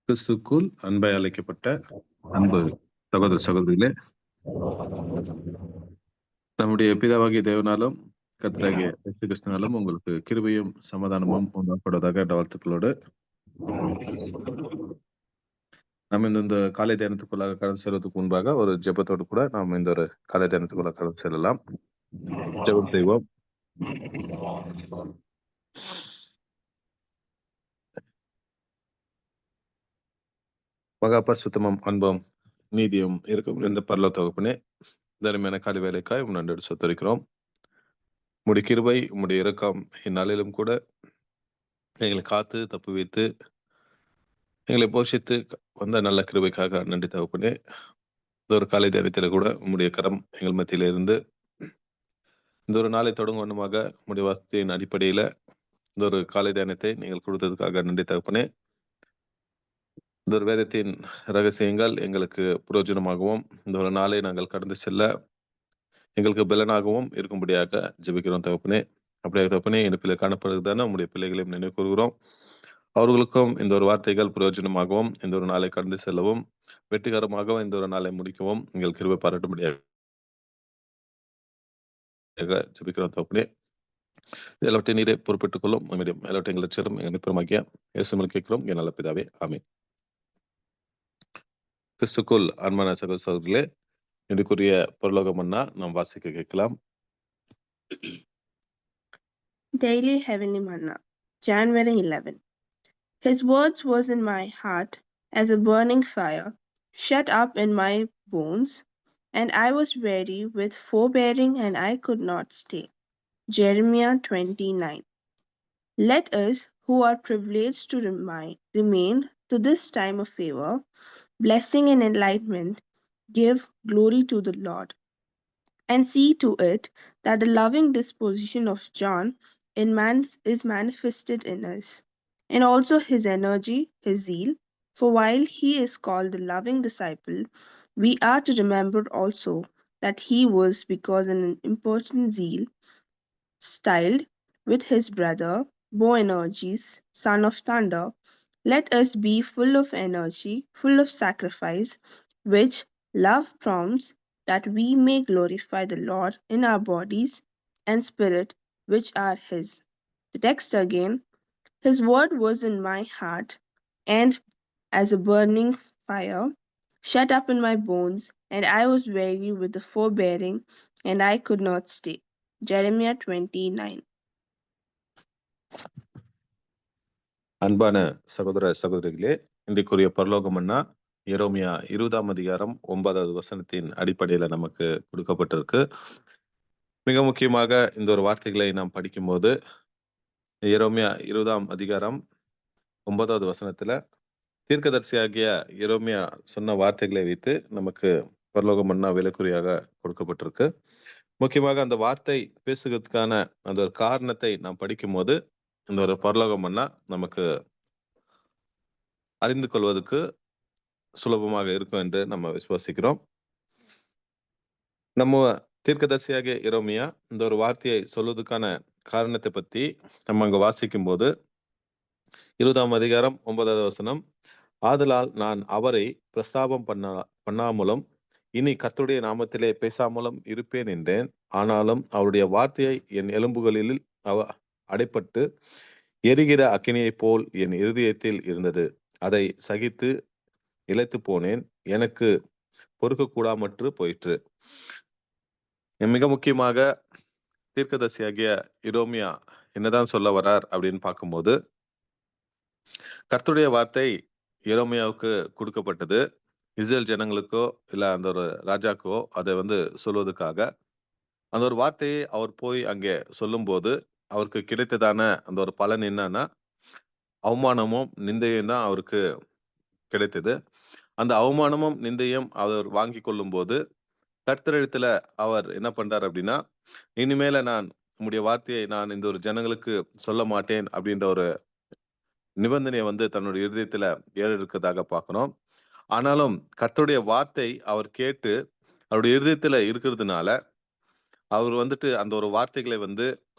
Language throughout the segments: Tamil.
கிறிஸ்துக்குள் அன்பை அழைக்கப்பட்ட அன்பு சகோதர சகோதரிகளே, நம்முடைய பிதாவாகிய தேவனாலும் கர்த்தராகிய இயேசு கிறிஸ்துவினாலும் உங்களுக்கு கிருபையும் சமாதானமும் உண்டாப்படுவதாக என்ற வாழ்த்துக்களோடு நம்ம இந்த காலை தியானத்துக்குள்ளாக கடந்து செல்வதற்கு முன்பாக ஒரு ஜெபத்தோடு கூட நாம் இந்த ஒரு காலை தியானத்துக்குள்ளாக கடந்து செல்லலாம். ஜெபம் செய்வோம். மகா பரிசுத்தமும் அன்பும் நீதியும் இருக்கும் இந்த பரலோக தகப்பனே, தனிமையான காலை வேலைக்காய் நன்றி சொத்தரிக்கிறோம். உம்முடைய கிருபை, உம்முடைய இரக்கம் இந்நாளிலும் கூட எங்களை காத்து தப்பு வைத்து எங்களை போஷித்து வந்த நல்ல கிருபைக்காக நன்றி தகப்பனே. இந்த ஒரு காலை தியானத்தில் கூட உம்முடைய கரம் எங்கள் மத்தியில இருந்து இந்த ஒரு நாளை தொடங்குவனுமாக உம்முடைய வார்த்தையின் அடிப்படையில இந்த ஒரு காலை தியானத்தை நீங்கள் கொடுத்ததுக்காக நன்றி தகப்பனே. இந்த ஒரு வேதத்தின் ரகசியங்கள் எங்களுக்கு பிரயோஜனமாகவும் இந்த ஒரு நாளை நாங்கள் கடந்து செல்ல எங்களுக்கு பலனாகவும் இருக்கும்படியாக ஜெபிக்கிறோம் தகப்பனே. அப்படியே தகப்பனே, எனக்கு காணப்படுவதான உங்களுடைய பிள்ளைகளையும் நினைவு கூறுகிறோம். அவர்களுக்கும் இந்த ஒரு வார்த்தைகள் பிரயோஜனமாகவும் இந்த ஒரு நாளை கடந்து செல்லவும் வெற்றிகரமாகவும் இந்த ஒரு நாளை முடிக்கவும் எங்கள் கிருபை பாராட்டும்படியாக ஜெபிக்கிறோம் தகப்பனே. எல்லாவற்றையும் நீரே பொறுப்பேற்றுக் கொள்ளும். எல்லாவற்றையும் எங்கள் லட்சியம் எங்கள் நிற்பமாக்கிய இயேசுவில் கேட்கிறோம் என் நல்ல பிதாவே, ஆமென். கிறிஸ்துக்குள் அன்பான சகோதர சகோதரிகளே, இன்றைக்குரிய பரலோக மன்னா நாம் வாசிக்க கேட்கலாம். Daily Heavenly Manna, January 11. His words was in my heart as a burning fire, shut up in my bones, and I was weary with forbearing, and I could not stay. Jeremiah 29. Let us, who are privileged to remain to this time of favor, blessing and enlightenment, give glory to the Lord, and see to it that the loving disposition of John is manifested in us, and also his energy, his zeal. For while he is called the loving disciple, we are to remember also that he was, because in an important zeal, styled with his brother Boanerges, son of thunder. Let us be full of energy, full of sacrifice, which love prompts, that we may glorify the Lord in our bodies and spirit, which are his. The text again: His word was in my heart, and as a burning fire, shut up in my bones, and I was weary with the forbearing, and I could not stay. Jeremiah 29. அன்பான சகோதர சகோதரிகளே, இன்றைக்குரிய பரலோகம்னா எரோமியா 20ஆம் அதிகாரம் 9வது வசனத்தின் அடிப்படையில நமக்கு கொடுக்கப்பட்டிருக்கு. மிக முக்கியமாக இந்த ஒரு வார்த்தைகளை நாம் படிக்கும்போது எரோமியா 20ஆம் அதிகாரம் 9வது வசனத்துல தீர்க்கதரிசியாகிய எரோமியா சொன்ன வார்த்தைகளை வைத்து நமக்கு பரலோகம் மன்னா விலைக்குறியாக கொடுக்கப்பட்டிருக்கு. முக்கியமாக அந்த வார்த்தை பேசுகிறதுக்கான அந்த ஒரு காரணத்தை நாம் படிக்கும்போது இந்த ஒரு பரலோகம் மன்னா நமக்கு அறிந்து கொள்வதற்கு சுலபமாக இருக்கும் என்று நம்ம விசுவாசிக்கிறோம். நம்ம தீர்க்கதரிசியாகிய எரோமியா இந்த ஒரு வார்த்தையை சொல்வதற்கான காரணத்தை பத்தி நம்ம அங்க வாசிக்கும் போது 20ஆம் அதிகாரம் 9வது வசனம், ஆதலால் நான் அவரை பிரஸ்தாபம் பண்ணாமலும் இனி கர்த்தருடைய நாமத்திலே பேசாமலும் இருப்பேன் என்றேன். ஆனாலும் அவருடைய வார்த்தையை என் எலும்புகளில் அடைப்பட்டு எரிகிற அக்கினியைப் போல் என் இருதயத்தில் இருந்தது. அதை சகித்து இளைத்து போனேன், எனக்கு பொறுக்க கூடாமற்று போயிற்று. மிக முக்கியமாக தீர்க்கதரிசியாகிய எரோமியா என்னதான் சொல்ல வரார் அப்படின்னு பார்க்கும்போது, கர்த்தருடைய வார்த்தை எரோமியாவுக்கு கொடுக்கப்பட்டது. இஸ்ரேல் ஜனங்களுக்கோ இல்ல அந்த ஒரு ராஜாக்கோ அதை சொல்வதற்காக. அந்த ஒரு வார்த்தையை அவர் போய் அங்கே சொல்லும் போது அவருக்கு கிடைத்ததான அந்த ஒரு பலன் என்னன்னா, அவமானமும் நிந்தையும் தான் அவருக்கு கிடைத்தது. அந்த அவமானமும் நிந்தையும் அவர் வாங்கி கொள்ளும் போது கர்த்தரிடத்துல அவர் என்ன பண்றார் அப்படின்னா, இனிமேல நான் உம்முடைய வார்த்தையை நான் இந்த ஒரு ஜனங்களுக்கு சொல்ல மாட்டேன் அப்படின்ற ஒரு நிபந்தனையை தன்னுடைய இருதயத்துல ஏறெடுக்கிறதாக பார்க்கணும். ஆனாலும் கர்த்தருடைய வார்த்தை அவர் கேட்டு அவருடைய இருதயத்துல இருக்கிறதுனால அவர் அந்த ஒரு வார்த்தைகளை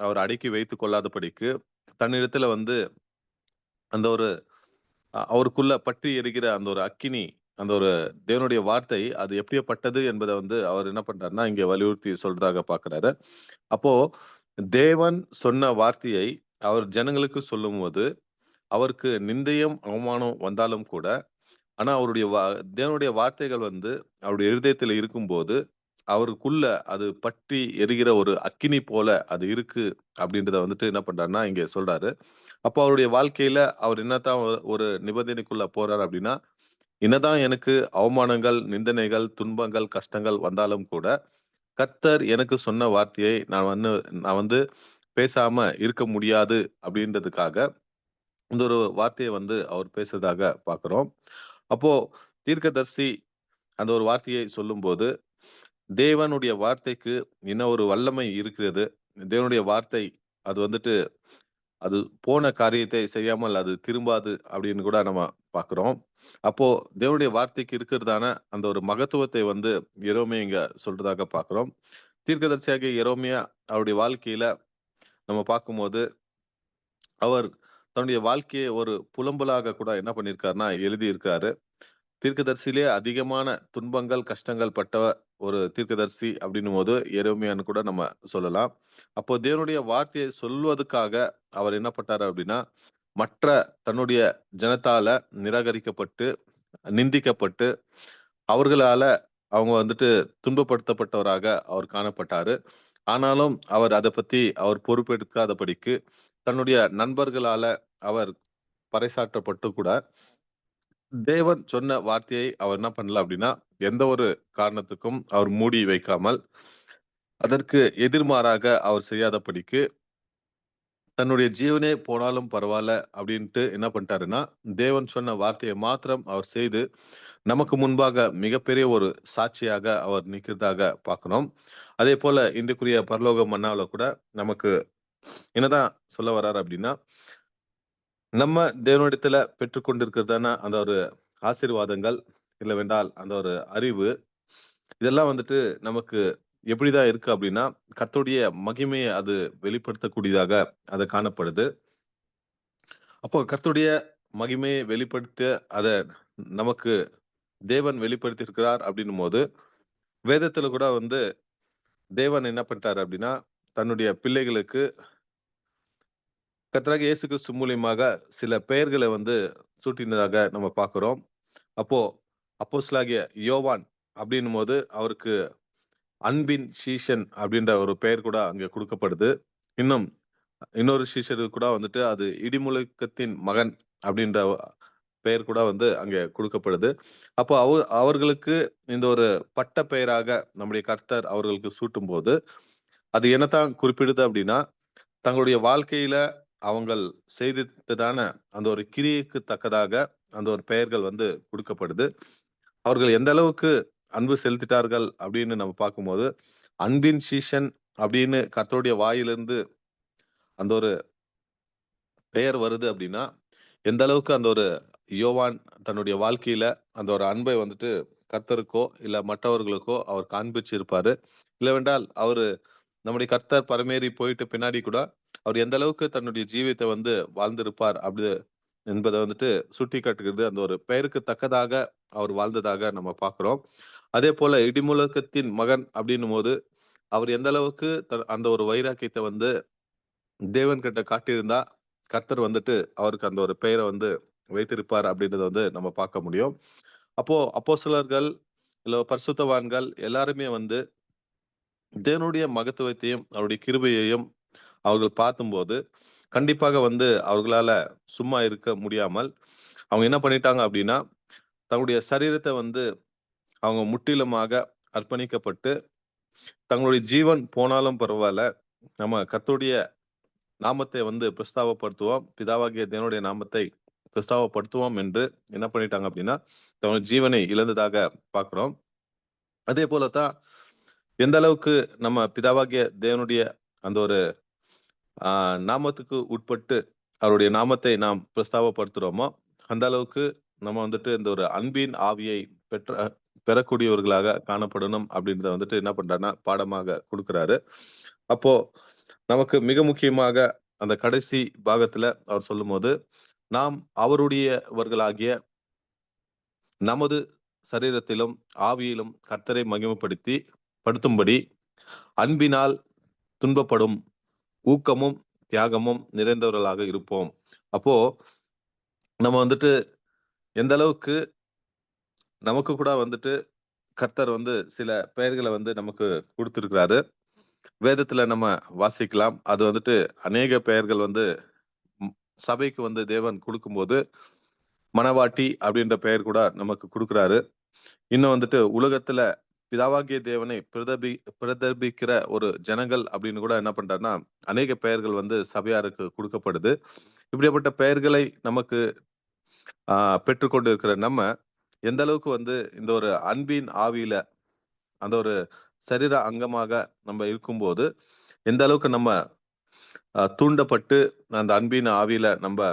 அவர் அடக்கி வைத்து கொள்ளாதபடிக்கு தன்னிடத்துல அந்த ஒரு அவருக்குள்ள பற்றி எரிகிற அந்த ஒரு அக்கினி, அந்த ஒரு தேவனுடைய வார்த்தை அது எப்படியாப்பட்டது என்பதை வந்து அவர் என்ன பண்றாருன்னா இங்க வலியுறுத்தி சொல்றதாக பார்க்கிறாரு. அப்போ தேவன் சொன்ன வார்த்தையை அவர் ஜனங்களுக்கு சொல்லும்போது அவருக்கு நிந்தையும் அவமானம் வந்தாலும் கூட, ஆனா அவருடைய தேவனுடைய வார்த்தைகள் வந்து அவருடைய இருதயத்துல இருக்கும்போது அவருக்குள்ள அது பற்றி எரிகிற ஒரு அக்கினி போல அது இருக்கு அப்படின்றத வந்துட்டு என்ன பண்றாருன்னா இங்க சொல்றாரு. அப்போ அவருடைய வாழ்க்கையில அவர் என்னத்தான் ஒரு நிபந்தனைக்குள்ள போறாரு அப்படின்னா, என்னதான் எனக்கு அவமானங்கள், நிந்தனைகள், துன்பங்கள், கஷ்டங்கள் வந்தாலும் கூட, கர்த்தர் எனக்கு சொன்ன வார்த்தையை நான் வந்து பேசாம இருக்க முடியாது அப்படின்றதுக்காக, இந்த ஒரு வார்த்தைய வந்து அவர் பேசுறதாக பார்க்கிறோம். அப்போ தீர்க்கதரிசி அந்த ஒரு வார்த்தையை சொல்லும்போது, தேவனுடைய வார்த்தைக்கு என்ன ஒரு வல்லமை இருக்கிறது. தேவனுடைய வார்த்தை அது வந்துட்டு அது போன காரியத்தை செய்யாமல் அது திரும்பாது அப்படின்னு கூட நம்ம பார்க்கிறோம். அப்போ தேவனுடைய வார்த்தைக்கு இருக்கிறதான அந்த ஒரு மகத்துவத்தை வந்து எரோமியா இங்க சொல்றதாக பார்க்கிறோம். தீர்க்கதரிசியாகிய எரோமியா அவருடைய வாழ்க்கையில நம்ம பார்க்கும்போது, அவர் தன்னுடைய வாழ்க்கையை ஒரு புலம்பலாக கூட என்ன பண்ணியிருக்காருன்னா எழுதியிருக்காரு. தீர்க்கதரிசியிலே அதிகமான துன்பங்கள், கஷ்டங்கள் பட்ட ஒரு தீர்க்கதரிசி அப்படின்னும்போது எரேமியான்னு கூட நம்ம சொல்லலாம். அப்போ தேவனுடைய வார்த்தையை சொல்வதற்காக அவர் என்ன பட்டாரு அப்படின்னா, மற்ற தன்னுடைய ஜனத்தால நிராகரிக்கப்பட்டு, நிந்திக்கப்பட்டு, அவர்களால அவங்க வந்துட்டு துன்பப்படுத்தப்பட்டவராக அவர் காணப்பட்டாரு. ஆனாலும் அவர் அத பத்தி அவர் பொறுப்பெடுக்காதபடிக்கு, தன்னுடைய நண்பர்களால அவர் பறைசாற்றப்பட்டு கூட தேவன் சொன்ன வார்த்தையை அவர் என்ன பண்ணல அப்படின்னா, எந்த ஒரு காரணத்துக்கும் அவர் மூடி வைக்காமல், அதற்கு எதிர்மாறாக அவர் செய்யாதபடிக்கு, தன்னுடைய ஜீவனே போனாலும் பரவால்ல அப்படின்ட்டு என்ன பண்ணிட்டாருன்னா, தேவன் சொன்ன வார்த்தைய மாத்திரம் அவர் செய்து, நமக்கு முன்பாக மிகப்பெரிய ஒரு சாட்சியாக அவர் நிக்கிறதாக பார்க்கிறோம். அதேபோல இன்றைக்குரிய பரலோக மன்னாவுல கூட நமக்கு என்னதான் சொல்ல வர்றாரு அப்படின்னா, நம்ம தேவனிடத்துல பெற்றுக்கொண்டிருக்கிறதான அந்த ஒரு ஆசீர்வாதங்கள், இல்லவென்றால் அந்த ஒரு அறிவு, இதெல்லாம் வந்துட்டு நமக்கு எப்படிதான் இருக்கு அப்படின்னா, கர்த்தருடைய மகிமையை அது வெளிப்படுத்தக்கூடியதாக அது காணப்படுது. அப்போ கர்த்தருடைய மகிமையை வெளிப்படுத்த அத நமக்கு தேவன் வெளிப்படுத்தியிருக்கிறார் அப்படின்னும்போது, வேதத்துல கூட வந்து தேவன் என்ன பண்ணிட்டாரு அப்படின்னா, தன்னுடைய பிள்ளைகளுக்கு கர்த்தராகிய இயேசு கிறிஸ்து மூலியமாக சில பெயர்களை வந்து சூட்டினதாக நம்ம பார்க்கிறோம். அப்போ அப்போஸ்தலனாகிய யோவான் அப்படின்னும்போது அவருக்கு அன்பின் சீஷன் அப்படின்ற ஒரு பெயர் கூட அங்க கொடுக்கப்படுது. இன்னும் இன்னொரு சீஷருக்கு கூட வந்துட்டு அது இடிமுழக்கத்தின் மகன் அப்படின்ற பெயர் கூட வந்து அங்க கொடுக்கப்படுது. அப்போ அவர்களுக்கு இந்த ஒரு பட்ட பெயராக நம்முடைய கர்த்தர் அவர்களுக்கு சூட்டும்போது, அது என்னத்தான் குறிப்பிடுது அப்படின்னா, தங்களுடைய வாழ்க்கையில அவங்கள் செய்ததான அந்த ஒரு கிரியைக்கு தக்கதாக அந்த ஒரு பெயர்கள் வந்து கொடுக்கப்படுது. அவர்கள் எந்த அளவுக்கு அன்பு செலுத்திட்டார்கள் அப்படின்னு நம்ம பார்க்கும்போது, அன்பின் சீஷன் அப்படின்னு கர்த்தருடைய வாயிலிருந்து அந்த ஒரு பெயர் வருது அப்படின்னா, எந்த அளவுக்கு அந்த ஒரு யோவான் தன்னுடைய வாழ்க்கையில அந்த ஒரு அன்பை வந்துட்டு கர்த்தருக்கோ, இல்ல மற்றவர்களுக்கோ அவர் காண்பிச்சிருப்பாரு. இல்லவென்றால் அவரு நம்முடைய கர்த்தர் பரமேறி போயிட்டு பின்னாடி கூட, அவர் எந்த அளவுக்கு தன்னுடைய ஜீவியத்தை வந்து வாழ்ந்திருப்பார் அப்படி என்பதை வந்துட்டு சுட்டிக்காட்டுகிறது. அந்த ஒரு பெயருக்கு தக்கதாக அவர் வாழ்ந்ததாக நம்ம பார்க்கிறோம். அதேபோல இடிமுழக்கத்தின் மகன் அப்படின்னும்போது, அவர் எந்த அளவுக்கு அந்த ஒரு வைராக்கியத்தை வந்து தேவன் கிட்ட காட்டியிருந்தா, கர்த்தர் வந்துட்டு அவருக்கு அந்த ஒரு பெயரை வந்து வைத்திருப்பார் அப்படின்றத வந்து நம்ம பார்க்க முடியும். அப்போ அப்போஸ்தலர்கள், இல்ல பரிசுத்தவான்கள் எல்லாருமே வந்து தேவனுடைய மகத்துவத்தையும், அவருடைய கிருபையையும் அவர்கள் பார்த்தும்போது, கண்டிப்பாக வந்து அவர்களால சும்மா இருக்க முடியாமல், அவங்க என்ன பண்ணிட்டாங்க அப்படின்னா, தங்களுடைய சரீரத்த வந்து அவங்க முற்றிலுமாக அர்ப்பணிக்கப்பட்டு, தங்களுடைய ஜீவன் போனாலும் பரவால்ல, நம்ம கர்த்தருடைய நாமத்தை வந்து பிரஸ்தாபப்படுத்துவோம். பிதாவாகிய தேவனுடைய நாமத்தை பிரஸ்தாபப்படுத்துவோம் என்று என்ன பண்ணிட்டாங்க அப்படின்னா, தங்கள் ஜீவனை இழந்ததாக பார்க்கிறோம். அதே போல தான் எந்த அளவுக்கு நம்ம பிதாவாகிய தேவனுடைய அந்த ஒரு நாமத்துக்கு உட்பட்டு அவருடைய நாமத்தை நாம் பிரஸ்தாபப்படுத்துறோமோ, அந்த அளவுக்கு நம்ம வந்துட்டு இந்த ஒரு அன்பின் ஆவியை பெறக்கூடியவர்களாக காணப்படணும் அப்படின்றத வந்துட்டு என்ன பண்றாருன்னா, பாடமாக குடுக்குறாரு. அப்போ நமக்கு மிக முக்கியமாக அந்த கடைசி பாகத்துல அவர் சொல்லும்போது, நாம் அவருடையவர்களாகிய நமது சரீரத்திலும் ஆவியிலும் கர்த்தரை படுத்தும்படி அன்பினால் துன்பப்படும் ஊக்கமும் தியாகமும் நிறைந்தவர்களாக இருப்போம். அப்போ நம்ம வந்துட்டு எந்த அளவுக்கு நமக்கு கூட வந்துட்டு கர்த்தர் சில பெயர்களை நமக்கு கொடுத்திருக்கிறாரு. வேதத்துல நம்ம வாசிக்கலாம். அது வந்துட்டு அநேக பெயர்கள் சபைக்கு தேவன் கொடுக்கும்போது மணவாட்டி அப்படின்ற பெயர் கூட நமக்கு கொடுக்குறாரு. இன்னும் உலகத்துல பிதாவாகிய தேவனை பிரதர்பிக்கிற ஒரு ஜனங்கள் அப்படின்னு கூட என்ன பண்றாருன்னா அநேக பெயர்கள் சபையாருக்கு கொடுக்கப்படுது. இப்படிப்பட்ட பெயர்களை நமக்கு பெற்றுக்கொண்டு இருக்கிற நம்ம எந்த அளவுக்கு இந்த ஒரு அன்பின் ஆவியில அந்த ஒரு சரீர அங்கமாக நம்ம இருக்கும்போது எந்த அளவுக்கு நம்ம தூண்டப்பட்டு அந்த அன்பின் ஆவியில நம்ம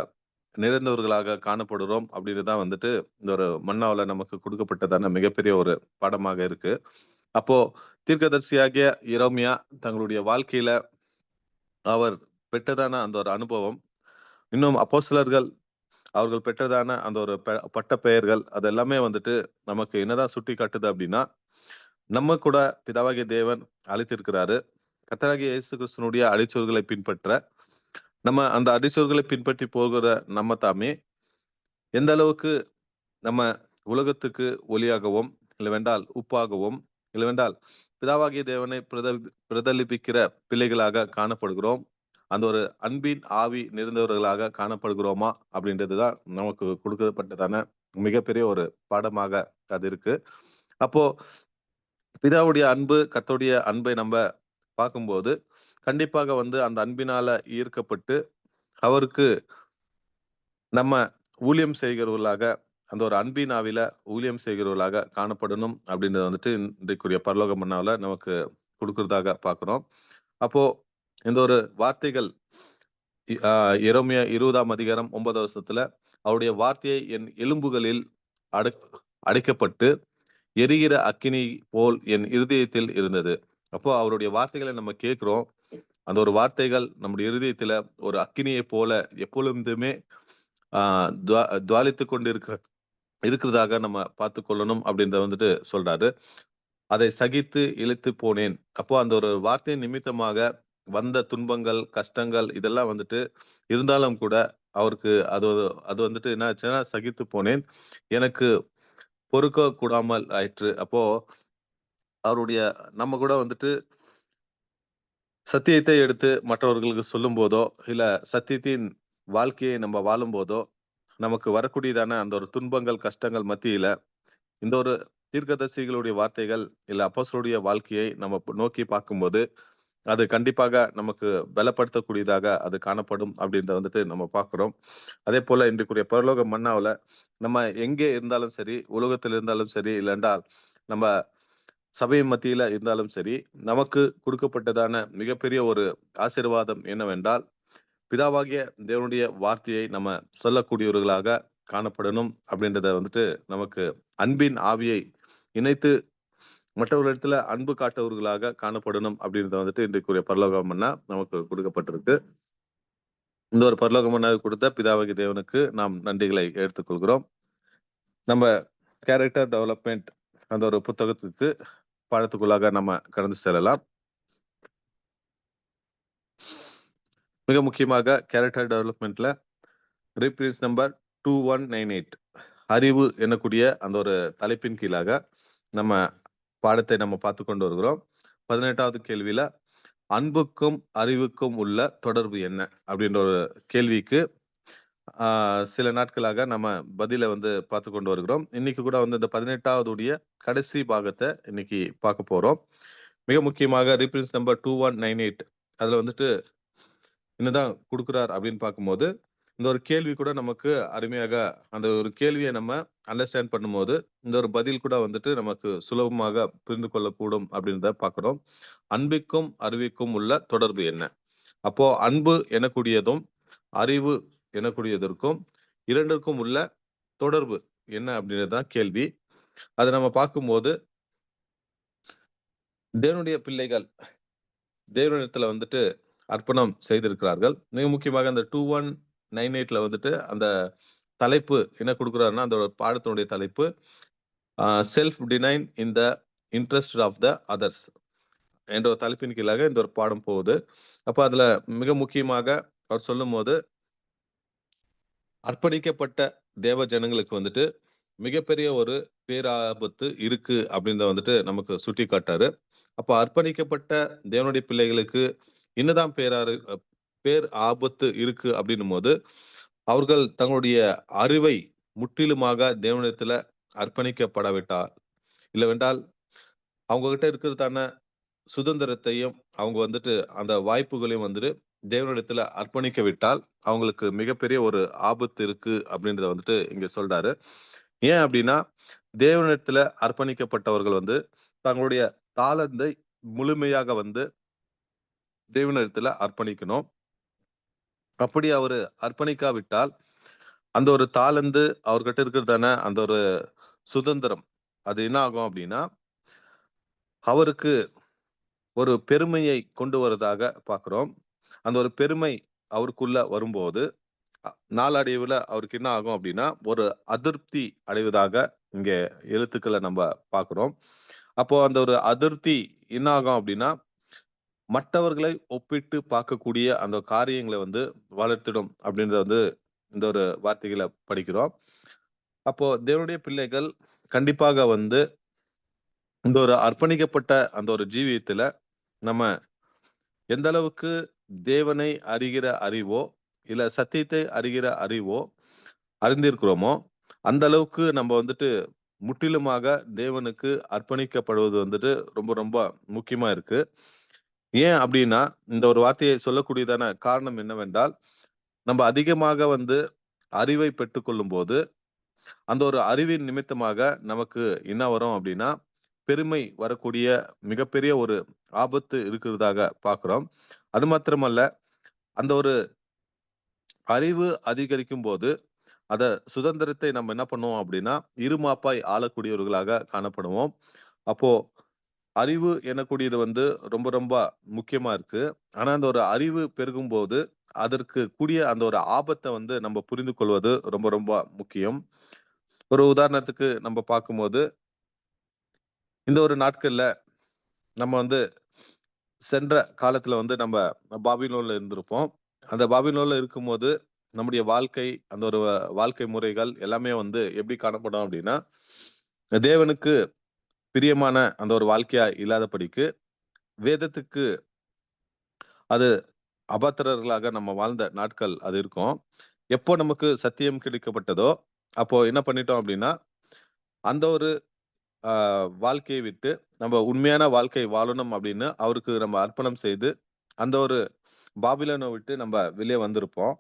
நிறைந்தவர்களாக காணப்படுறோம் அப்படின்றதான் இந்த ஒரு மன்னாவில நமக்கு கொடுக்கப்பட்டதான மிகப்பெரிய ஒரு பாடமாக இருக்கு. அப்போ தீர்க்கதரிசியாகிய எரேமியா தங்களுடைய வாழ்க்கையில அவர் பெற்றதான அந்த ஒரு அனுபவம், இன்னும் அப்போஸ்தலர்கள் அவர்கள் பெற்றதான அந்த ஒரு பட்ட பெயர்கள், அது எல்லாமே நமக்கு என்னதான் சுட்டி காட்டுது அப்படின்னா, நம்ம கூட பிதாவாகிய தேவன் அழைத்திருக்கிறாரு. கர்த்தராகிய இயேசு கிறிஸ்துனுடைய அடிச்சொல்களை பின்பற்ற, நம்ம அந்த அடிச்சொல்களை பின்பற்றி போகிற நம்ம தாமே எந்த அளவுக்கு நம்ம உலகத்துக்கு ஒளியாகவும் இல்லவென்றால் உப்பாகவும் இல்லவென்றால் பிதாவாகிய தேவனை பிரதிபலிப்பிக்கிற பிள்ளைகளாக காணப்படுகிறோம், அந்த ஒரு அன்பின் ஆவி நிறைந்தவர்களாக காணப்படுகிறோமா அப்படின்றதுதான் நமக்கு கொடுக்கப்பட்டதான மிகப்பெரிய ஒரு பாடமாக அது இருக்கு. அப்போ பிதாவுடைய அன்பு கர்த்தருடைய அன்பை நம்ம பார்க்கும்போது கண்டிப்பாக அந்த அன்பினால ஈர்க்கப்பட்டு அவருக்கு நம்ம ஊழியம் செய்கிறவர்களாக அந்த ஒரு அன்பின் ஆவில ஊழியம் செய்கிறவர்களாக காணப்படணும் அப்படின்றது இன்றைக்குரிய பரலோக மன்னாவில நமக்கு கொடுக்கறதாக பார்க்கிறோம். அப்போ இந்த ஒரு வார்த்தைகள் எரேமியா 20:9 அவருடைய வார்த்தையை என் எலும்புகளில் அடைக்கப்பட்டு எரிகிற அக்கினி போல் என் இருதயத்தில் இருந்தது. அப்போ அவருடைய வார்த்தைகளை நம்ம கேட்கிறோம். அந்த ஒரு வார்த்தைகள் நம்முடைய இருதயத்துல ஒரு அக்கினியை போல எப்பொழுதுமே துவாலித்து கொண்டு இருக்கிறதாக நம்ம பார்த்து கொள்ளணும் அப்படின்றத சொல்றாரு. அதை சகித்து இழுத்து போனேன். அப்போ அந்த ஒரு வார்த்தையின் நிமித்தமாக வந்த துன்பங்கள், கஷ்டங்கள் இதெல்லாம் இருந்தாலும் கூட அவருக்கு அது என்ன ஆச்சுன்னா சகித்து போனேன், எனக்கு பொறுக்க கூடாமல் ஆயிற்று. அப்போ அவருடைய நம்ம கூட சத்தியத்தை எடுத்து மற்றவர்களுக்கு சொல்லும் போதோ இல்ல சத்தியத்தின் வாழ்க்கையை நம்ம வாழும் போதோ நமக்கு வரக்கூடியதான அந்த ஒரு துன்பங்கள் கஷ்டங்கள் மத்தியில இந்த ஒரு தீர்க்கதரிசிகளுடைய வார்த்தைகள் இல்ல அப்போஸ்தலருடைய வாழ்க்கையை நம்ம நோக்கி பார்க்கும்போது அது கண்டிப்பாக நமக்கு பலப்படுத்தக்கூடியதாக அது காணப்படும் அப்படின்றத நம்ம பார்க்கிறோம். அதே போல இன்றைக்குரிய பரலோக மன்னாவுல நம்ம எங்கே இருந்தாலும் சரி, உலகத்தில் இருந்தாலும் சரி, இல்லைன்றால் நம்ம சபை மத்தியில இருந்தாலும் சரி, நமக்கு கொடுக்கப்பட்டதான மிகப்பெரிய ஒரு ஆசீர்வாதம் என்னவென்றால் பிதாவாகிய தேவனுடைய வார்த்தையை நம்ம சொல்லக்கூடியவர்களாக காணப்படணும் அப்படின்றத நமக்கு அன்பின் ஆவியை இணைத்து மற்றவர்களிடத்துல அன்பு காட்டவர்களாக காணப்படணும் அப்படின்றத இன்றைக்குரிய பரலோகம்னா நமக்கு கொடுக்கப்பட்டிருக்கு. இந்த ஒரு பரலோகமன்னாக கொடுத்த பிதாவாகிய தேவனுக்கு நாம் நன்றிகளை எடுத்துக்கொள்கிறோம். நம்ம கேரக்டர் டெவலப்மெண்ட் அந்த ஒரு புத்தகத்துக்கு பாடத்துக்குள்ளாக நம்ம கடந்து செல்லலாம். மிக முக்கியமாக கேரக்டர் டெவலப்மெண்ட்ல ரீப்ரின்ஸ் நம்பர் 2198 அறிவு என்னக்கூடிய அந்த ஒரு தலைப்பின் கீழாக நம்ம பாடத்தை நம்ம பார்த்து கொண்டு வருகிறோம். 18வது கேள்வியில அன்புக்கும் அறிவுக்கும் உள்ள தொடர்பு என்ன அப்படின்ற ஒரு கேள்விக்கு சில நாட்களாக நம்ம பதில பார்த்து கொண்டு வருகிறோம். இன்னைக்கு கூட இந்த 18வது கடைசி பாகத்தை இன்னைக்கு பார்க்க போறோம். மிக முக்கியமாக ரீப்ரின்ஸ் நம்பர் 2198 அதுல என்னதான் கொடுக்குறார் அப்படின்னு பார்க்கும்போது இந்த ஒரு கேள்வி கூட நமக்கு அருமையாக அந்த ஒரு கேள்வியை நம்ம அண்டர்ஸ்டாண்ட் பண்ணும்போது இந்த ஒரு பதில் கூட நமக்கு சுலபமாக புரிந்து கொள்ளக்கூடும் அப்படின்றத பார்க்கிறோம். அன்பிற்கும் அறிவுக்கும் உள்ள தொடர்பு என்ன? அப்போ அன்பு எனக்கூடியதும் அறிவு எனக்கூடியதற்கும் இரண்டுக்கும் உள்ள தொடர்பு என்ன அப்படின்றதுதான் கேள்வி. அதை நம்ம பார்க்கும்போது தேவனுடைய பிள்ளைகள் தேவனிடத்துல அர்ப்பணம் செய்திருக்கிறார்கள். மிக முக்கியமாக அந்த 2198 9:8 வந்துட்டு அந்த தலைப்பு என்ன கொடுக்குறாருன்னா, அந்த பாடத்தினுடைய தலைப்பு self denial in the interest of the others என்ற ஒரு தலைப்பின் கீழாக இந்த ஒரு பாடம் போகுது. அப்ப அதுல மிக முக்கியமாக அவர் சொல்லும்போது, அர்ப்பணிக்கப்பட்ட தேவ ஜனங்களுக்கு வந்துட்டு மிகப்பெரிய ஒரு பேராபத்து இருக்கு அப்படின்றத வந்துட்டு நமக்கு சுட்டி காட்டாரு. அப்ப அர்ப்பணிக்கப்பட்ட தேவனுடைய பிள்ளைகளுக்கு என்னதான் பேர் ஆபத்து இருக்கு அப்படின்னும் போது, அவர்கள் தங்களுடைய அறிவை முற்றிலுமாக தேவனிடத்துல அர்ப்பணிக்கப்படாவிட்டால், இல்லவென்றால் அவங்க கிட்ட இருக்கிறதான சுதந்திரத்தையும் அவங்க வந்துட்டு அந்த வாய்ப்புகளையும் வந்துட்டு தேவனிடத்துல அர்ப்பணிக்க விட்டால் அவங்களுக்கு மிகப்பெரிய ஒரு ஆபத்து இருக்கு அப்படின்றத வந்துட்டு இங்க சொல்றாரு. ஏன் அப்படின்னா, தேவனிடத்துல அர்ப்பணிக்கப்பட்டவர்கள் வந்து தங்களுடைய தாளந்தை முழுமையாக வந்து தேவனிடத்துல அர்ப்பணிக்கணும். அப்படி அவரு அர்ப்பணிக்காவிட்டால் அந்த ஒரு தாளந்து அவர்கிட்ட இருக்கிறதான அந்த ஒரு சுதந்திரம் அது என்ன ஆகும் அப்படின்னா, அவருக்கு ஒரு பெருமையை கொண்டு வரதாக பார்க்கிறோம். அந்த ஒரு பெருமை அவருக்குள்ள வரும்போது, அ நாளடைவுல அவருக்கு என்ன ஆகும் அப்படின்னா, ஒரு அதிருப்தி அடைவதாக இங்க எழுத்துக்கள நம்ப பார்க்கிறோம். அப்போ அந்த ஒரு அதிருப்தி என்ன ஆகும் அப்படின்னா, மற்றவர்களை ஒப்பிட்டு பார்க்கக்கூடிய அந்த காரியங்கள வந்து வளர்த்திடும் அப்படின்றத வந்து இந்த ஒரு வார்த்தைகள படிக்கிறோம். அப்போ தேவனுடைய பிள்ளைகள் கண்டிப்பாக வந்து இந்த ஒரு அர்ப்பணிக்கப்பட்ட அந்த ஒரு ஜீவியத்துல நம்ம எந்த அளவுக்கு தேவனை அறிகிற அறிவோ, இல்ல சத்தியத்தை அறிகிற அறிவோ அறிந்திருக்கிறோமோ, அந்த அளவுக்கு நம்ம வந்துட்டு முற்றிலுமாக தேவனுக்கு அர்ப்பணிக்கப்படுவது வந்துட்டு ரொம்ப ரொம்ப முக்கியமா இருக்கு. ஏன் அப்டின்னா, இந்த ஒரு வார்த்தையை சொல்லக்கூடியதான காரணம் என்னவென்றால், நம்ம அதிகமாக வந்து அறிவை பெற்றுக்கொள்ளும்போது, அந்த ஒரு அறிவின் நிமித்தமாக நமக்கு என்ன வரும் அப்டின்னா, பெருமை வரக்கூடிய மிகப்பெரிய ஒரு ஆபத்து இருக்கிறதாக பார்க்கிறோம். அது மாத்திரமல்ல, அந்த ஒரு அறிவு அதிகரிக்கும்போது, அத சுதந்திரத்தை நம்ம என்ன பண்ணுவோம் அப்டின்னா, இருமாப்பாய் ஆளக்கூடியவர்களாக காணப்படுவோம். அப்போ அறிவு எனக்கூடியது வந்து ரொம்ப ரொம்ப முக்கியமா இருக்கு. ஆனா, அந்த ஒரு அறிவு பெருகும்போது, அதற்கு கூடிய அந்த ஒரு ஆபத்த வந்து நம்ம புரிந்து கொள்வது ரொம்ப ரொம்ப முக்கியம். ஒரு உதாரணத்துக்கு நம்ம பார்க்கும்போது, இந்த ஒரு நாட்கள்ல நம்ம வந்து சென்ற காலத்துல வந்து நம்ம பாபிலோன்ல இருந்திருப்போம். அந்த பாபிலோன்ல இருக்கும்போது, நம்முடைய வாழ்க்கை, அந்த ஒரு வாழ்க்கை முறைகள் எல்லாமே வந்து எப்படி காணப்படும் அப்படின்னா, தேவனுக்கு பிரியமான அந்த ஒரு வாழ்க்கையா இல்லாதபடிக்கு, வேதத்துக்கு அது அபாத்திரர்களாக நம்ம வாழ்ந்த நாட்கள் அது இருக்கும். எப்போ நமக்கு சத்தியம் கிடைக்கப்பட்டதோ, அப்போ என்ன பண்ணிட்டோம் அப்படின்னா, அந்த ஒரு அ வாழ்க்கையை விட்டு நம்ம உண்மையான வாழ்க்கை வாழணும் அப்படின்னு அவருக்கு நம்ம அர்ப்பணம் செய்து, அந்த ஒரு பாபிலோன விட்டு நம்ம வெளிய வந்திருப்போம்.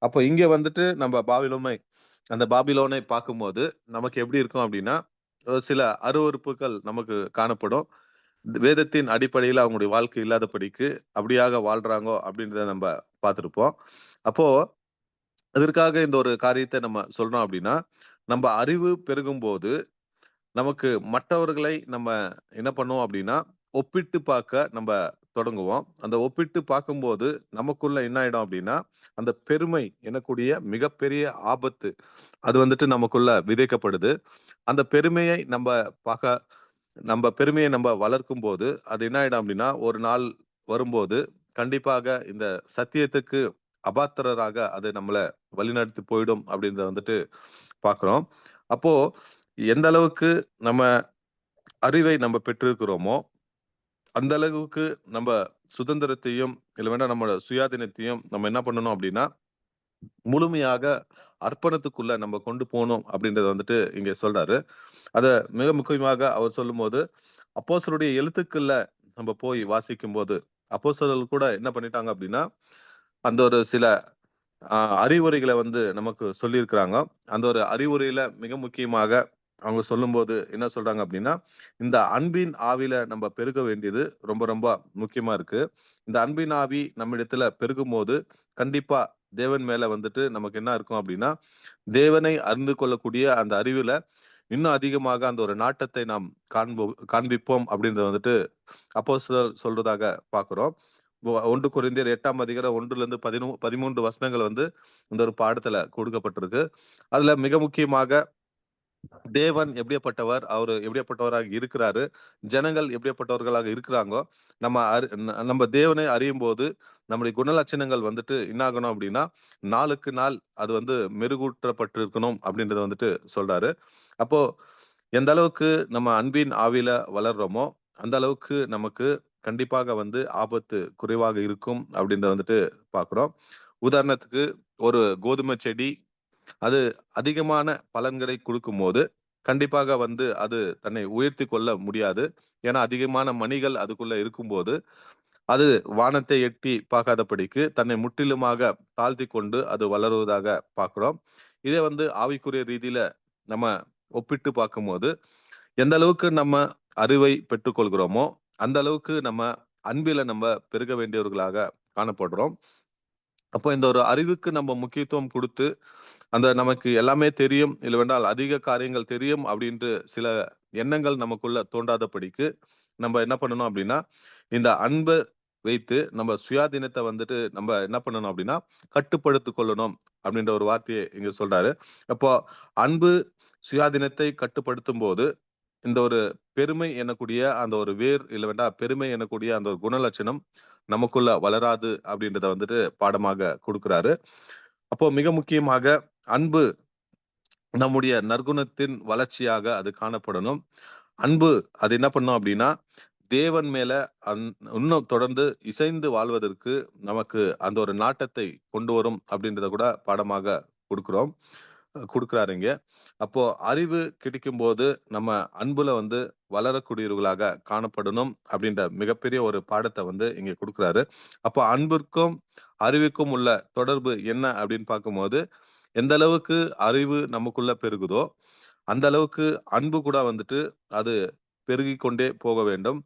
அப்போ இங்க வந்துட்டு நம்ம அந்த பாபிலோனை பார்க்கும்போது, நமக்கு எப்படி இருக்கும் அப்படின்னா, ஒரு சில அருவருப்புகள் நமக்கு காணப்படும். வேதத்தின் அடிப்படையில அவங்களுடைய வாழ்க்கை இல்லாதபடிக்கு, அப்படியாக வாழ்றாங்கோ அப்படின்றத நம்ப பார்த்திருப்போம். அப்போ இதற்காக இந்த ஒரு காரியத்த நம்ம சொல்றோம் அப்படின்னா, நம்ப அறிவு பெருகும்போது, நமக்கு மற்றவர்களை நம்ம என்ன பண்ணுவோம் அப்படின்னா, ஒப்பிட்டு பார்க்க நம்ப தொடங்குவோம். அந்த ஒப்பிட்டு பார்க்கும்போது, நமக்குள்ள என்ன ஆயிடும் அப்படின்னா, அந்த பெருமை எனக்கூடிய மிகப்பெரிய ஆபத்து, அது வந்துட்டு நமக்குள்ள விதைக்கப்படுது. அந்த பெருமையை நம்ப பெருமையை நம்ப வளர்க்கும்போது, அது என்ன ஆயிடும் அப்படின்னா, ஒரு நாள் வரும்போது, கண்டிப்பாக இந்த சத்தியத்துக்கு அபாத்திரராக அது நம்மள வழிநடத்தி போயிடும் அப்படின்றத வந்துட்டு பார்க்கிறோம். அப்போ எந்த அளவுக்கு நம்ம அறிவை நம்ம பெற்றிருக்கிறோமோ, அந்த அளவுக்கு நம்ப சுதந்திரத்தையும், இல்ல வேணா நம்மோட சுயாதீனத்தையும் நம்ம என்ன பண்ணணும் அப்படின்னா, முழுமையாக அர்ப்பணத்துக்குள்ள நம்ம கொண்டு போணும் அப்படின்றத வந்துட்டு இங்க சொல்றாரு. அத மிக முக்கியமாக அவர் சொல்லும்போது, அப்போஸ்தலருடைய எழுத்துக்கள்ல நம்ம போய் வாசிக்கும்போது, அப்போஸ்தலர்கள் கூட என்ன பண்ணிட்டாங்க அப்படின்னா, அந்த ஒரு சில அ அறிவுரைகள வந்து நமக்கு சொல்லியிருக்கிறாங்க. அந்த ஒரு அறிவுரையில மிக முக்கியமாக அவங்க சொல்லும்போது என்ன சொல்றாங்க அப்படின்னா, இந்த அன்பின் ஆவியில நம்ம பெருக வேண்டியது ரொம்ப ரொம்ப முக்கியமா இருக்கு. இந்த அன்பின் ஆவி நம்மிடத்துல பெருகும்போது, கண்டிப்பா தேவன் மேல வந்துட்டு நமக்கு என்ன இருக்கும் அப்படின்னா, தேவனை அறிந்து கொள்ளக்கூடிய அந்த அறிவுல இன்னும் அதிகமாக அந்த ஒரு நாட்டத்தை நாம் காண்பிப்போம் அப்படின்றத வந்துட்டு அப்போஸ்தலர் சொல்றதாக பார்க்கிறோம். 1 கொரிந்தியர் 8ஆம் அதிகாரம் 1லிருந்து 13 வசனங்கள் வந்து இந்த ஒரு பாடத்துல கொடுக்கப்பட்டிருக்கு. அதுல மிக முக்கியமாக தேவன் எப்படியாப்பட்டவர், அவரு எப்படியாப்பட்டவராக இருக்கிறாரு, ஜனங்கள் எப்படியாப்பட்டவர்களாக இருக்கிறாங்கோ, நம்ம தேவனை அறியும் போது நம்முடைய குணலட்சணங்கள் வந்துட்டு என்ன ஆகணும் அப்படின்னா, நாளுக்கு நாள் அது வந்து மெருகூட்டப்பட்டிருக்கணும் அப்படின்றத வந்துட்டு சொல்றாரு. அப்போ எந்த அளவுக்கு நம்ம அன்பின் ஆவியில வளர்றோமோ அந்த அளவுக்கு நமக்கு கண்டிப்பாக வந்து ஆபத்து குறைவாக இருக்கும் அப்படின்றத வந்துட்டு பாக்குறோம். உதாரணத்துக்கு ஒரு கோதுமை செடி அது அதிகமான பலன்களை கொடுக்கும் போது கண்டிப்பாக வந்து அது தன்னை உயர்த்தி கொள்ள முடியாது. ஏன்னா அதிகமான மணிகள் அதுக்குள்ள இருக்கும்போது அது வானத்தை எட்டி பார்க்காதபடிக்கு தன்னை முற்றிலுமாக தாழ்த்தி கொண்டு அது வளருவதாக பார்க்கிறோம். இதே வந்து ஆவிக்குரிய ரீதியில நம்ம ஒப்பிட்டு பார்க்கும்போது எந்த அளவுக்கு நம்ம அறிவை பெற்றுக்கொள்கிறோமோ அந்த அளவுக்கு நம்ம அன்பில நம்ம பெருக வேண்டியவர்களாக காணப்படுறோம். அப்போ இந்த ஒரு அறிவுக்கு நம்ம முக்கியத்துவம் கொடுத்து அந்த நமக்கு எல்லாமே தெரியும் இல்லவென்றால் அதிக காரியங்கள் தெரியும் அப்படின்ட்டு சில எண்ணங்கள் நமக்குள்ள தோன்றாதபடிக்கு நம்ம என்ன பண்ணணும் அப்படின்னா இந்த அன்பை வைத்து நம்ம சுயாதீனத்தை வந்துட்டு நம்ம என்ன பண்ணணும் அப்படின்னா கட்டுப்படுத்தி கொள்ளணும் அப்படின்ற ஒரு வார்த்தையை இங்க சொல்றாரு. அப்போ அன்பு சுயாதீனத்தை கட்டுப்படுத்தும் போது இந்த ஒரு பெருமை எனக்கூடிய அந்த ஒரு வேர் இல்லை வேண்டா பெருமை எனக்கூடிய அந்த ஒரு குணலட்சணம் நமக்குள்ள வளராது அப்படின்றத வந்துட்டு பாடமாக கொடுக்கிறாரு. அப்போ மிக முக்கியமாக அன்பு நம்முடைய நற்குணத்தின் வளர்ச்சியாக அது காணப்படணும். அன்பு அது என்ன பண்ணும் அப்படின்னா தேவன் மேல இன்னும் தொடர்ந்து இசைந்து வாழ்வதற்கு நமக்கு அந்த ஒரு நாட்டத்தை கொண்டு வரும் அப்படின்றத கூட பாடமாக கொடுக்கிறோம் கொடுக்குறாருங்க. அப்போ அறிவு கிடைக்கும் போது நம்ம அன்புல வந்து வளரக்கூடியவர்களாக காணப்படணும் அப்படின்ற மிகப்பெரிய ஒரு பாடத்தை வந்து இங்க கொடுக்குறாரு. அப்போ அன்பிற்கும் அறிவுக்கும் உள்ள தொடர்பு என்ன அப்படின்னு பார்க்கும்போது எந்த அளவுக்கு அறிவு நமக்குள்ள பெருகுதோ அந்த அளவுக்கு அன்பு கூட வந்துட்டு அது பெருகி கொண்டே போக வேண்டும்.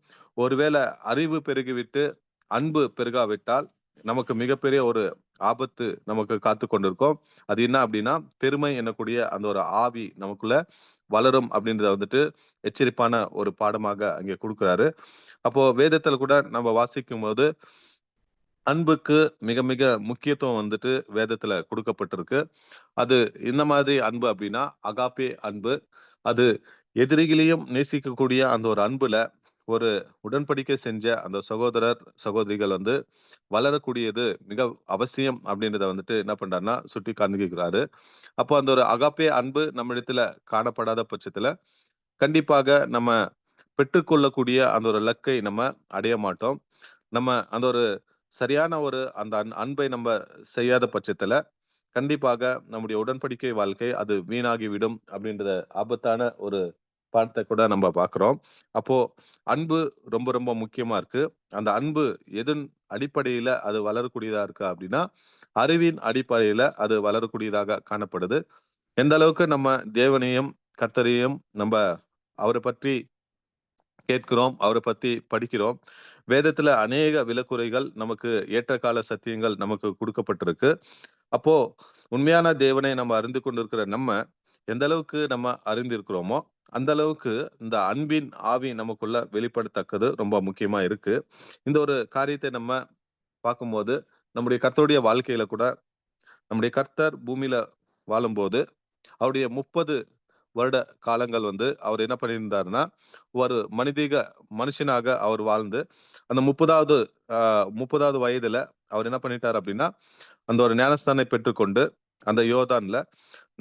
ஒருவேளை அறிவு பெருகிவிட்டு அன்பு பெருகாவிட்டால் நமக்கு மிகப்பெரிய ஒரு ஆபத்து நமக்கு காத்து கொண்டிருக்கோம். அது என்ன அப்படின்னா பெருமை எனக்கூடிய அந்த ஒரு ஆவி நமக்குள்ள வளரும் அப்படின்றத வந்துட்டு எச்சரிப்பான ஒரு பாடமாக அங்கே கொடுக்கிறாரு. அப்போ வேதத்துல கூட நம்ம வாசிக்கும் போது அன்புக்கு மிக மிக முக்கியத்துவம் வந்துட்டு வேதத்துல கொடுக்கப்பட்டிருக்கு. அது இந்த மாதிரி அன்பு அப்படின்னா அகாப்பே அன்பு. அது எதிரிகளையும் நேசிக்கக்கூடிய அந்த ஒரு அன்புல ஒரு உடன்படிக்கை செஞ்ச அந்த சகோதரர் சகோதரிகள் வந்து வளரக்கூடியது மிக அவசியம் அப்படின்றத வந்துட்டு என்ன பண்றாருன்னா சுட்டி காண்பிக்கிறாரு. அப்போ அந்த ஒரு அகாப்பே அன்பு நம்ம இடத்துல காணப்படாத பட்சத்துல கண்டிப்பாக நம்ம பெற்றுக்கொள்ளக்கூடிய அந்த ஒரு இலக்கை நம்ம அடைய மாட்டோம். நம்ம அந்த ஒரு சரியான ஒரு அந்த அன்பை நம்ம செய்யாத பட்சத்துல கண்டிப்பாக நம்முடைய உடன்படிக்கை வாழ்க்கை அது வீணாகிவிடும் அப்படின்றத ஆபத்தான ஒரு பாடத்தை கூட நம்ம பாக்குறோம். அப்போ அன்பு ரொம்ப ரொம்ப முக்கியமா இருக்கு. அந்த அன்பு எதன் அடிப்படையில அது வளரக்கூடியதா இருக்கு அப்படின்னா அறிவின் அடிப்படையில அது வளரக்கூடியதாக காணப்படுது. எந்த அளவுக்கு நம்ம தேவனையும் கர்த்தரையும் நம்ம அவரை பற்றி கேட்கிறோம், அவரை பத்தி படிக்கிறோம். வேதத்துல அநேக விலக்குறைகள் நமக்கு ஏற்ற கால சத்தியங்கள் நமக்கு கொடுக்கப்பட்டிருக்கு. அப்போ உண்மையான தேவனை நம்ம அறிந்து கொண்டிருக்கிற நம்ம எந்த அளவுக்கு நம்ம அறிந்திருக்கிறோமோ அந்த அளவுக்கு இந்த அன்பின் ஆவி நமக்குள்ள வெளிப்படத்தக்கது ரொம்ப முக்கியமா இருக்கு. இந்த ஒரு காரியத்தை நம்ம பார்க்கும்போது நம்முடைய கர்த்தருடைய வாழ்க்கையில கூட நம்முடைய கர்த்தர் பூமியில வாழும்போது அவருடைய 30 வருட காலங்கள் வந்து அவர் என்ன பண்ணியிருந்தாருன்னா ஒரு மனுஷனாக அவர் வாழ்ந்து அந்த 30வது வயதுல அவர் என்ன பண்ணிட்டார் அப்படின்னா அந்த ஒரு ஞானஸ்தானை பெற்றுக்கொண்டு அந்த யோர்தான்ல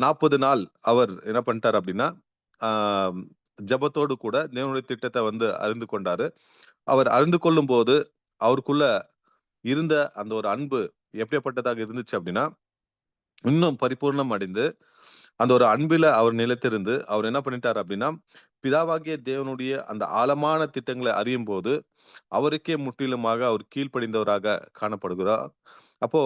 40 நாள் அவர் என்ன பண்ணிட்டார் அப்படின்னா ஆஹ் ஜெபத்தோடு கூட தேவனுடைய திட்டத்தை வந்து அறிந்து கொண்டாரு. அவர் அறிந்து கொள்ளும் போது அவருக்குள்ள இருந்த அந்த ஒரு அன்பு எப்படிப்பட்டதாக இருந்துச்சு அப்படின்னா இன்னும் பரிபூர்ணம் அடைந்து அந்த ஒரு அன்பில அவர் நிலைத்திருந்து அவர் என்ன பண்ணிட்டார் அப்படின்னா பிதாவாகிய தேவனுடைய அந்த ஆழமான திட்டங்களை அறியும் போது அவருக்கே முற்றிலுமாக அவர் கீழ்ப்படிந்தவராக காணப்படுகிறார். அப்போ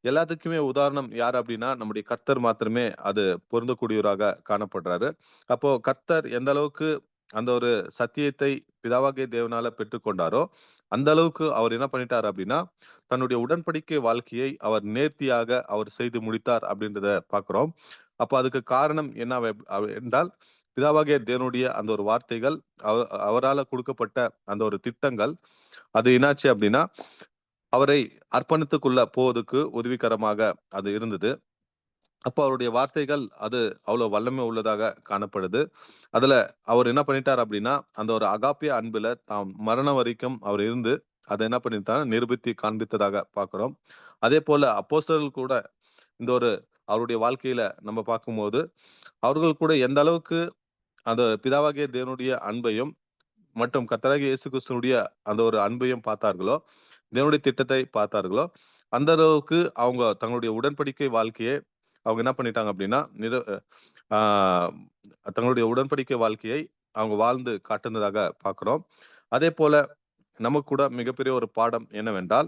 எல்லாத்துக்குமே உதாரணம் யார் அப்படின்னா நம்முடைய கர்த்தர் மாத்திரமே அது பொருந்தக்கூடியவராக காணப்படுறாரு. அப்போ கர்த்தர் எந்த அளவுக்கு அந்த ஒரு சத்தியத்தை பிதாவாகிய தேவனால பெற்றுக்கொண்டாரோ அந்த அளவுக்கு அவர் என்ன பண்ணிட்டார் அப்படின்னா தன்னுடைய உடன்படிக்கை வாழ்க்கையை அவர் நேர்த்தியாக அவர் செய்து முடித்தார் அப்படின்றத பாக்குறோம். அப்ப அதுக்கு காரணம் என்ன என்றால் பிதாவாகிய தேவனுடைய அந்த ஒரு வார்த்தைகள் அவரால் கொடுக்கப்பட்ட அந்த ஒரு திட்டங்கள் அது என்னாச்சு அப்படின்னா அவரை அர்ப்பணித்துக்குள்ள போவதுக்கு உதவிகரமாக அது இருந்தது. அப்போ அவருடைய வார்த்தைகள் அது அவ்வளவு வல்லமை உள்ளதாக காணப்படுது. அதுல அவர் என்ன பண்ணிட்டார் அப்படின்னா, அந்த ஒரு அகாப்பிய அன்புல தாம் மரணம் வரைக்கும் அவர் இருந்து அதை என்ன பண்ணிட்டார், நிரூபித்து காண்பித்ததாக பார்க்கிறோம். அதே போல அப்போஸ்தலர்கள் கூட இந்த ஒரு அவருடைய வாழ்க்கையில நம்ம பார்க்கும்போது, அவர்கள் கூட எந்த அளவுக்கு அந்த பிதாவாகிய தேவனுடைய அன்பையும் மற்றும் கர்த்தராகிய இயேசு கிறிஸ்துவனுடைய அந்த ஒரு அன்பையும் பார்த்தார்களோ, தேவனுடைய திட்டத்தை பார்த்தார்களோ, அந்த அளவுக்கு அவங்க தங்களுடைய உடன்படிக்கை வாழ்க்கையை அவங்க என்ன பண்ணிட்டாங்க அப்படின்னா, ஆஹ் தங்களுடைய உடன்படிக்கை வாழ்க்கையை அவங்க வாழ்ந்து காட்டுனதாக பார்க்கிறோம். அதே போல நமக்கு கூட மிகப்பெரிய ஒரு பாடம் என்னவென்றால்,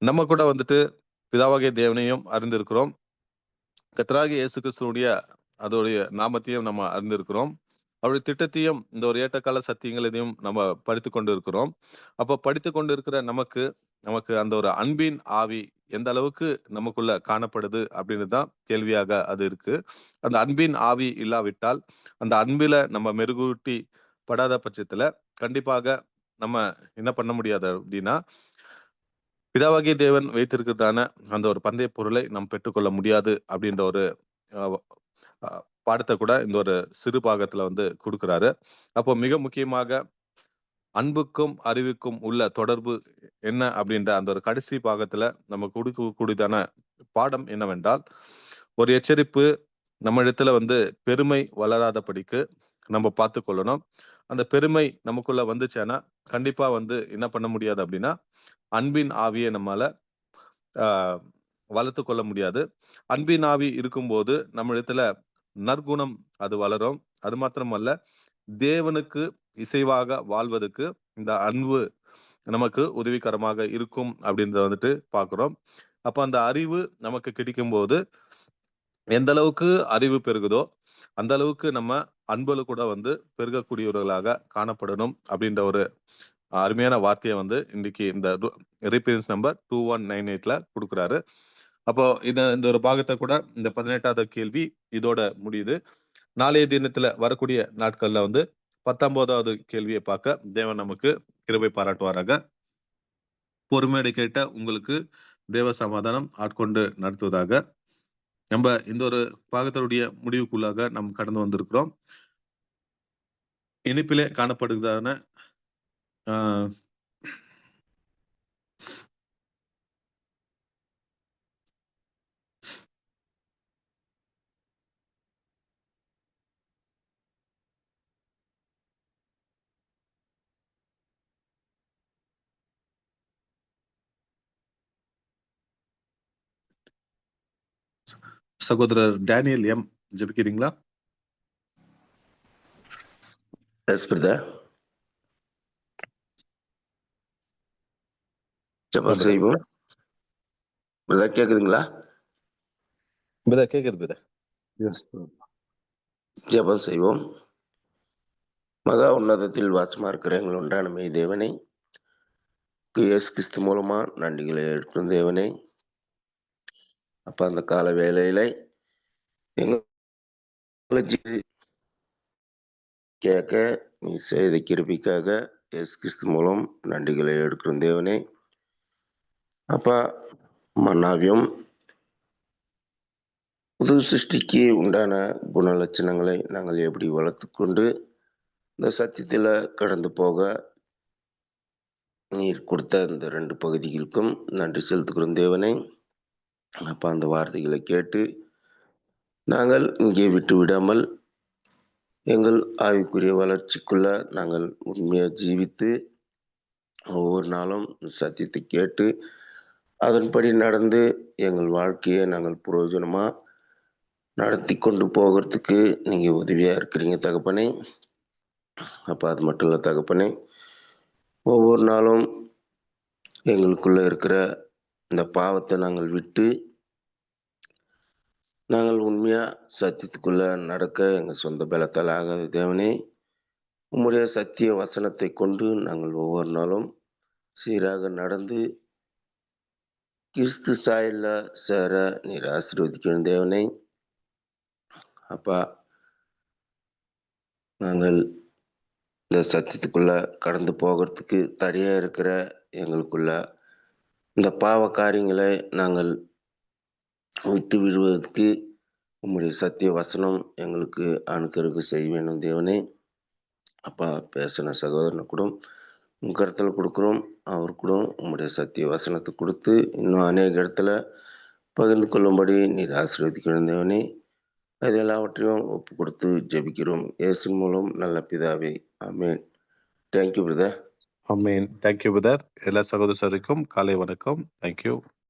நம்ம கூட வந்துட்டு பிதாவாகிய தேவனையும் அறிந்திருக்கிறோம். கர்த்தராகிய இயேசு கிறிஸ்துவனுடைய அதோடைய நாமத்தையும் நம்ம அறிந்திருக்கிறோம். அவருடைய திட்டத்தையும் இந்த ஒரு ஏற்றக்கால சத்தியங்களையும் நம்ம படித்துக் கொண்டு இருக்கிறோம். அப்போ படித்துக் கொண்டு இருக்கிற நமக்கு நமக்கு அந்த ஒரு அன்பின் ஆவி எந்த அளவுக்கு நமக்குள்ள காணப்படுது அப்படின்னு தான் கேள்வியாக அது இருக்கு. அந்த அன்பின் ஆவி இல்லாவிட்டால், அந்த அன்பில நம்ம மெருகூட்டி படாத பட்சத்துல கண்டிப்பாக நம்ம என்ன பண்ண முடியாது அப்படின்னா, பிதாவாகிய தேவன் வைத்திருக்கிறதான அந்த ஒரு பந்தய பொருளை நாம் பெற்றுக்கொள்ள முடியாது அப்படின்ற ஒரு அஹ், அஹ், பாடத்தை கூட இந்த ஒரு சிறு பாகத்துல வந்து கொடுக்கிறாரு. அப்போ மிக முக்கியமாக அன்புக்கும் அறிவுக்கும் உள்ள தொடர்பு என்ன அப்படின்ற அந்த ஒரு கடைசி பாகத்துல நம்ம கொடுக்கக்கூடியதான பாடம் என்னவென்றால், ஒரு எச்சரிப்பு நம்ம இடத்துல வந்து பெருமை வளராதபடிக்கு நம்ம பார்த்து கொள்ளணும். அந்த பெருமை நமக்குள்ள வந்துச்சேன்னா கண்டிப்பா வந்து என்ன பண்ண முடியாது அப்படின்னா, அன்பின் ஆவியை நம்மால ஆஹ் வளர்த்து கொள்ள முடியாது. அன்பின் ஆவி இருக்கும்போது நம்ம இடத்துல நற்குணம் அது வளரும். அது மாத்திரமல்ல, தேவனுக்கு இசைவாக வாழ்வதற்கு இந்த அன்பு நமக்கு உதவிகரமாக இருக்கும் அப்படின்றத வந்துட்டு பார்க்கிறோம். அப்ப அந்த அறிவு நமக்கு கிடைக்கும் போது எந்த அளவுக்கு அறிவு பெருகுதோ அந்த அளவுக்கு நம்ம அன்புல கூட வந்து பெருகக்கூடியவர்களாக காணப்படணும் அப்படின்ற ஒரு அருமையான வார்த்தையை வந்து இன்னைக்கு இந்த ரீபெரன்ஸ் நம்பர் 2198ல கொடுக்குறாரு. அப்போ இந்த ஒரு பாகத்தை கூட இந்த 18வது கேள்வி இதோட முடியுது. நாளைய தினத்துல வரக்கூடிய நாட்கள்ல வந்து 19வது கேள்வியை பார்க்க தேவன் நமக்கு கிருபை பாராட்டுவாராக. பொறுமையோடு கேட்ட உங்களுக்கு தேவ சமாதானம் ஆட்கொண்டு நடத்துவதாக. நம்ம இந்த ஒரு பாகத்தினுடைய முடிவுக்குள்ளாக நாம் கடந்து வந்திருக்கிறோம். இனிப்பிலே காணப்படுகிறதான ஆஹ் சகோதரர் டேனியல் எம் ஜெபிக்கிறீங்களா? Yes brother. ஜெபம் செய்வோம். பிரதர் கேக்குதுங்களா? கேக்குது. ஜெபம் செய்வோம். மகா உன்னதத்தில் வாசமா இருக்கிற எங்கள் ஒன்றான மெய் தேவனை, இயேசு கிறிஸ்து மூலமா நன்றிகளை எடுக்கும் தேவனை, அப்ப அந்த கால வேளையில எங்களை கேட்க நீ செய்த கிருபிக்காக இயேசு கிறிஸ்து மூலம் நன்றிகளை எடுக்கும் தேவனே. அப்பா, மன்னாவியம் புது சிருஷ்டிக்கு உண்டான குணலட்சணங்களை நாங்கள் எப்படி வளர்த்து கொண்டு இந்த சத்தியத்தில் கடந்து போக நீர் கொடுத்த இந்த 2 பகுதிகளுக்கும் நன்றி செலுத்துகிறோம் தேவனை. அப்போ அந்த வார்த்தைகளை கேட்டு நாங்கள் இங்கே விட்டு விடாமல் எங்கள் ஆவிக்குரிய வளர்ச்சிக்குள்ள நாங்கள் உண்மையாக ஜீவித்து ஒவ்வொரு நாளும் சத்தியத்தை கேட்டு அதன்படி நடந்து எங்கள் வாழ்க்கையை நாங்கள் பிரயோஜனமாக நடத்தி கொண்டு போகிறதுக்கு நீங்கள் உதவியாக இருக்கிறீங்க தகப்பனே. அப்போ அது மட்டும் இல்லை தகப்பனே, ஒவ்வொரு நாளும் எங்களுக்குள்ள இருக்கிற இந்த பாவத்தை நாங்கள் விட்டு நாங்கள் உண்மையா சத்தியத்துக்குள்ள நடக்க எங்கள் சொந்த பலத்தால் ஆகாத தேவனே, உம்முடைய சத்திய வசனத்தை கொண்டு நாங்கள் ஒவ்வொரு நாளும் சீராக நடந்து கிறிஸ்து சாயல்ல சேர நீர் ஆசீர்வதிக்கணும் தேவனே. அப்பா, நாங்கள் இந்த சத்தியத்துக்குள்ள கடந்து போகிறதுக்கு தடையா இருக்கிற எங்களுக்குள்ள இந்த பாவ காரியங்களை நாங்கள் விட்டு விடுவதற்கு உம்முடைய சத்திய வசனம் எங்களுக்கு அனுக்கிரகம் செய்ய வேணும் தேவனே. அப்பா, பேசின சகோதரனை கூட உங்கள் கருத்தில் கொடுக்குறோம். அவர் கூட உம்முடைய சத்திய வசனத்தை கொடுத்து இன்னும் அநேக இடத்துல பகிர்ந்து கொள்ளும்படி நீர் ஆசீர்வதிக்கணும் தேவனே. அது எல்லாவற்றையும் ஒப்பு கொடுத்து ஜெபிக்கிறோம் இயேசு மூலம் நல்ல பிதாவே. ஆமென். Thank you brother. ஆமென். Thank you brother. எல்லா சகோதரருக்கும் காலை வணக்கம். தேங்க்யூ.